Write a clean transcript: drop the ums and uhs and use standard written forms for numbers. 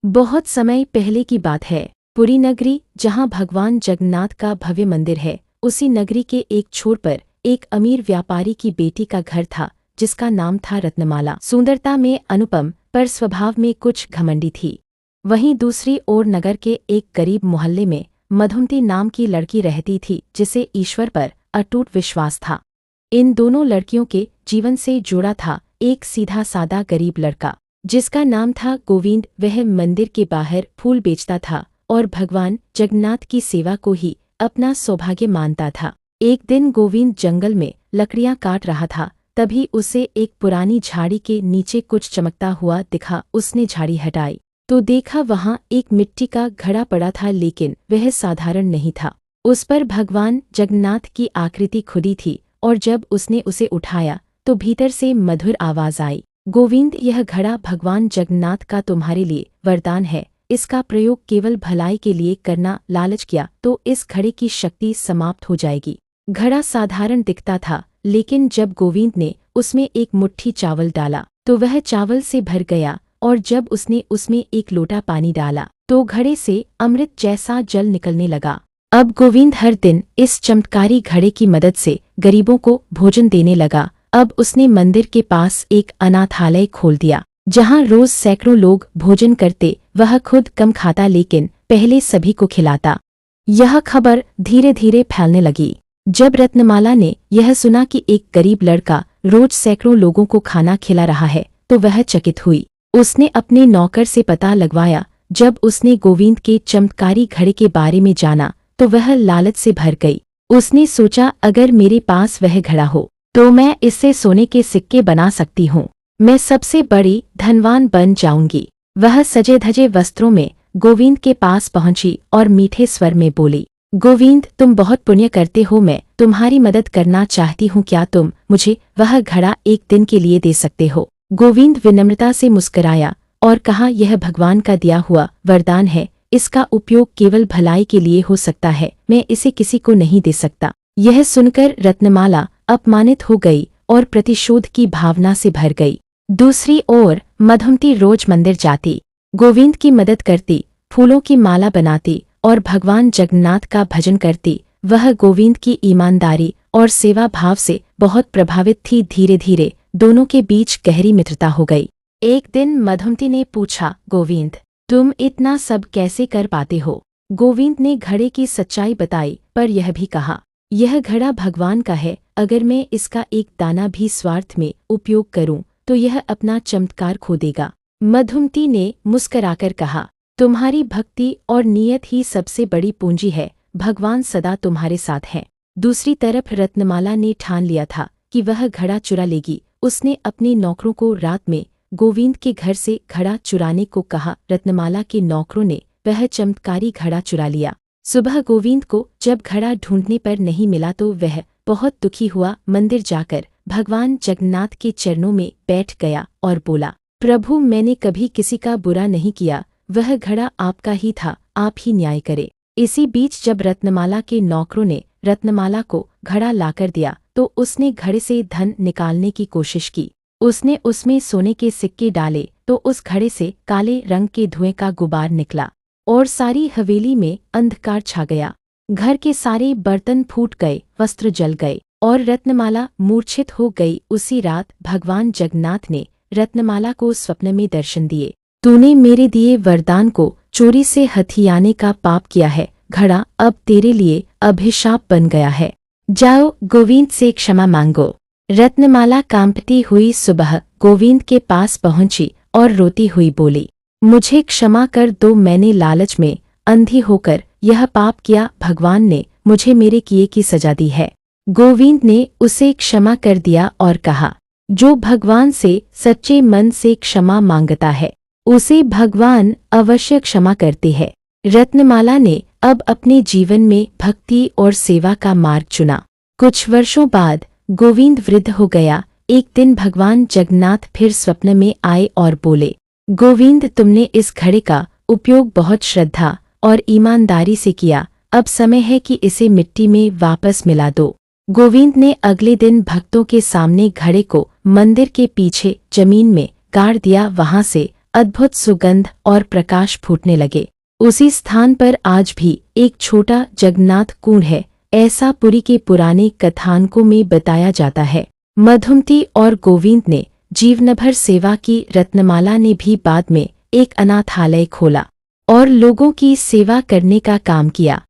बहुत समय पहले की बात है। पुरी नगरी, जहाँ भगवान जगन्नाथ का भव्य मंदिर है, उसी नगरी के एक छोर पर एक अमीर व्यापारी की बेटी का घर था, जिसका नाम था रत्नमाला। सुंदरता में अनुपम, पर स्वभाव में कुछ घमंडी थी। वहीं दूसरी ओर नगर के एक गरीब मोहल्ले में मधुमती नाम की लड़की रहती थी, जिसे ईश्वर पर अटूट विश्वास था। इन दोनों लड़कियों के जीवन से जुड़ा था एक सीधा सादा गरीब लड़का, जिसका नाम था गोविंद। वह मंदिर के बाहर फूल बेचता था और भगवान जगन्नाथ की सेवा को ही अपना सौभाग्य मानता था। एक दिन गोविंद जंगल में लकड़ियां काट रहा था, तभी उसे एक पुरानी झाड़ी के नीचे कुछ चमकता हुआ दिखा। उसने झाड़ी हटाई तो देखा वहां एक मिट्टी का घड़ा पड़ा था, लेकिन वह साधारण नहीं था। उस पर भगवान जगन्नाथ की आकृति खुदी थी, और जब उसने उसे उठाया तो भीतर से मधुर आवाज आई, गोविंद, यह घड़ा भगवान जगन्नाथ का तुम्हारे लिए वरदान है। इसका प्रयोग केवल भलाई के लिए करना। लालच किया तो इस घड़े की शक्ति समाप्त हो जाएगी। घड़ा साधारण दिखता था, लेकिन जब गोविंद ने उसमें एक मुट्ठी चावल डाला तो वह चावल से भर गया, और जब उसने उसमें एक लोटा पानी डाला तो घड़े से अमृत जैसा जल निकलने लगा। अब गोविंद हर दिन इस चमत्कारी घड़े की मदद से गरीबों को भोजन देने लगा। अब उसने मंदिर के पास एक अनाथालय खोल दिया, जहां रोज सैकड़ों लोग भोजन करते। वह खुद कम खाता, लेकिन पहले सभी को खिलाता। यह खबर धीरे धीरे फैलने लगी। जब रत्नमाला ने यह सुना कि एक गरीब लड़का रोज सैकड़ों लोगों को खाना खिला रहा है, तो वह चकित हुई। उसने अपने नौकर से पता लगवाया। जब उसने गोविंद के चमत्कारी घड़े के बारे में जाना तो वह लालच से भर गई। उसने सोचा, अगर मेरे पास वह घड़ा हो तो मैं इससे सोने के सिक्के बना सकती हूँ। मैं सबसे बड़ी धनवान बन जाऊंगी। वह सजे धजे वस्त्रों में गोविंद के पास पहुंची और मीठे स्वर में बोली, गोविंद, तुम बहुत पुण्य करते हो। मैं तुम्हारी मदद करना चाहती हूँ। क्या तुम मुझे वह घड़ा एक दिन के लिए दे सकते हो? गोविंद विनम्रता से मुस्कुराया और कहा, यह भगवान का दिया हुआ वरदान है। इसका उपयोग केवल भलाई के लिए हो सकता है। मैं इसे किसी को नहीं दे सकता। यह सुनकर रत्नमाला अपमानित हो गई और प्रतिशोध की भावना से भर गई। दूसरी ओर मधुमती रोज मंदिर जाती, गोविंद की मदद करती, फूलों की माला बनाती और भगवान जगन्नाथ का भजन करती। वह गोविंद की ईमानदारी और सेवा भाव से बहुत प्रभावित थी। धीरे धीरे दोनों के बीच गहरी मित्रता हो गई। एक दिन मधुमती ने पूछा, गोविंद, तुम इतना सब कैसे कर पाते हो? गोविंद ने घड़े की सच्चाई बताई, पर यह भी कहा, यह घड़ा भगवान का है। अगर मैं इसका एक दाना भी स्वार्थ में उपयोग करूं तो यह अपना चमत्कार खो देगा। मधुमती ने मुस्कराकर कहा, तुम्हारी भक्ति और नियत ही सबसे बड़ी पूंजी है। भगवान सदा तुम्हारे साथ हैं। दूसरी तरफ रत्नमाला ने ठान लिया था कि वह घड़ा चुरा लेगी। उसने अपने नौकरों को रात में गोविंद के घर से घड़ा चुराने को कहा। रत्नमाला के नौकरों ने वह चमत्कारी घड़ा चुरा लिया। सुबह गोविंद को जब घड़ा ढूंढने पर नहीं मिला तो वह बहुत दुखी हुआ। मंदिर जाकर भगवान जगन्नाथ के चरणों में बैठ गया और बोला, प्रभु, मैंने कभी किसी का बुरा नहीं किया। वह घड़ा आपका ही था, आप ही न्याय करे। इसी बीच जब रत्नमाला के नौकरों ने रत्नमाला को घड़ा लाकर दिया तो उसने घड़े से धन निकालने की कोशिश की। उसने उसमें सोने के सिक्के डाले तो उस घड़े से काले रंग के धुएं का गुबार निकला और सारी हवेली में अंधकार छा गया। घर के सारे बर्तन फूट गए, वस्त्र जल गए और रत्नमाला मूर्छित हो गई। उसी रात भगवान जगन्नाथ ने रत्नमाला को स्वप्न में दर्शन दिए। तूने मेरे दिए वरदान को चोरी से हथियाने का पाप किया है। घड़ा अब तेरे लिए अभिशाप बन गया है। जाओ, गोविंद से क्षमा मांगो। रत्नमाला कांपती हुई सुबह गोविंद के पास पहुंची और रोती हुई बोली, मुझे क्षमा कर दो। मैंने लालच में अंधी होकर यह पाप किया। भगवान ने मुझे मेरे किए की सजा दी है। गोविंद ने उसे क्षमा कर दिया और कहा, जो भगवान से सच्चे मन से क्षमा मांगता है उसे भगवान अवश्य क्षमा करते हैं। रत्नमाला ने अब अपने जीवन में भक्ति और सेवा का मार्ग चुना। कुछ वर्षों बाद गोविंद वृद्ध हो गया। एक दिन भगवान जगन्नाथ फिर स्वप्न में आए और बोले, गोविंद, तुमने इस घड़े का उपयोग बहुत श्रद्धा और ईमानदारी से किया। अब समय है कि इसे मिट्टी में वापस मिला दो। गोविंद ने अगले दिन भक्तों के सामने घड़े को मंदिर के पीछे जमीन में गाड़ दिया। वहां से अद्भुत सुगंध और प्रकाश फूटने लगे। उसी स्थान पर आज भी एक छोटा जगन्नाथ कुंड है, ऐसा पुरी के पुराने कथानकों में बताया जाता है। मधुमती और गोविंद ने जीवनभर सेवा की। रत्नमाला ने भी बाद में एक अनाथालय खोला और लोगों की सेवा करने का काम किया।